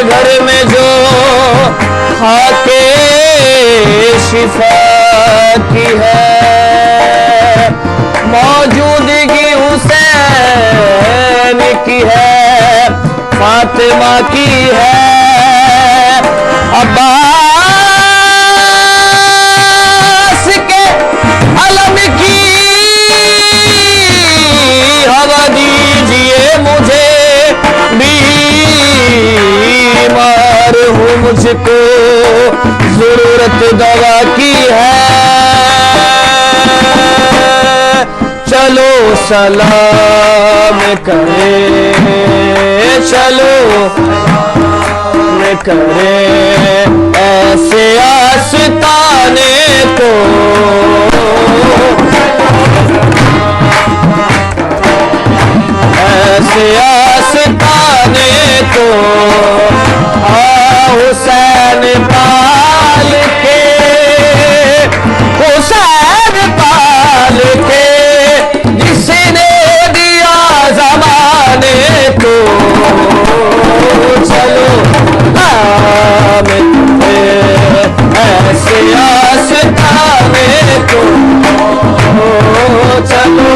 घर में जो खाके शिफा की है, मौजूदगी हुसैन की है, फातिमा की है, अब्बास के अलम की हवा दीजिए मुझे, बीमार हूँ मुझको जरूरत दवा की है। चलो सलाम करें, चलो सलाम करें ऐसे आस्ताने को, ऐसे आस्ताने को, हुसैन पाल के, हुसैन पाल के, जिसने दिया जमाने को। चलो नाम ऐसे आस्ताने को, चलो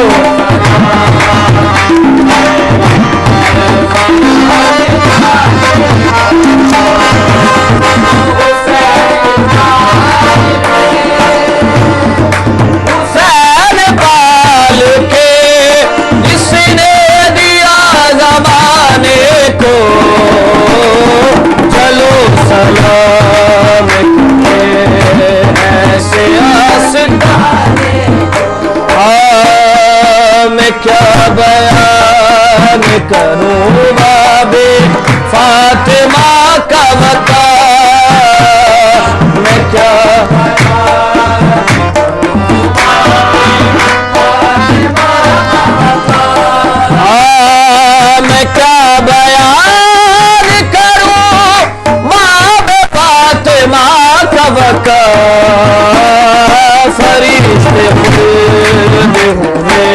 हुसैन पाल के, जिसने दिया जमाने को। चलो सलाम ऐसे आस्ताने को। मैं क्या बयान करूं बाबे फातिमा का बता, मैं क्या मैं क्या बयान करूं बाबे फातिमा का बका। फरिश्ते खुद हुए,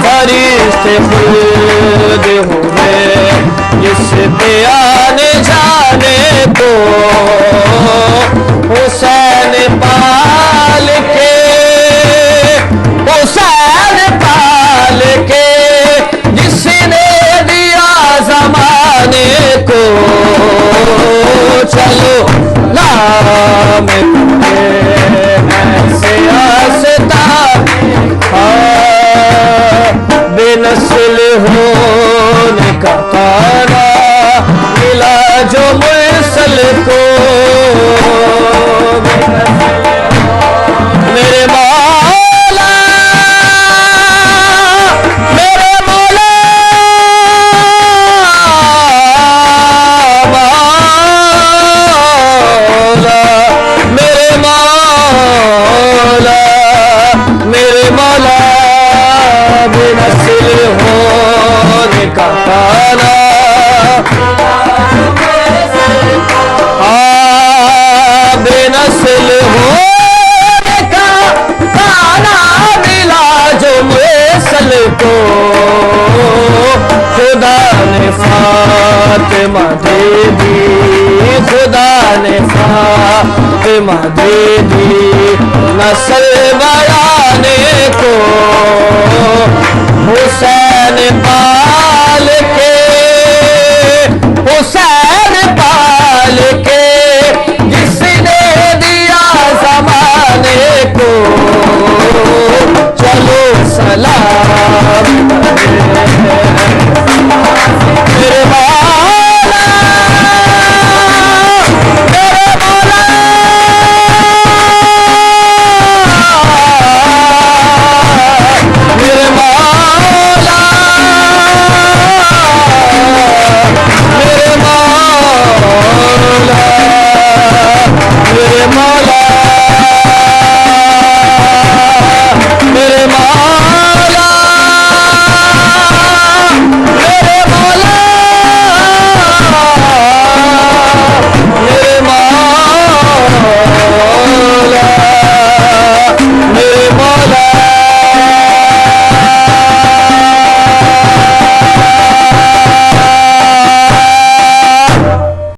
फरिश्ते खुद हुए, इस पे आने जाने को। हुसैन पाल के, हुसैन पाल के, जिसने दिया जमाने को। चलो नाम ऐसे आस्ताने, बेनस्ल होने का तारा मिला जो मुरसल को। मेरे मौला, मेरे मौला, मौला, मेरे मौला, मेरे मौला, बेनस्ल होने का तारा, बेनस्ल होने का तारा मिला जो मुरसल को। खुदा ने फातिमा दे दी, खुदा ने फातिमा दे दी, नस्ल बयाने को। हुसैन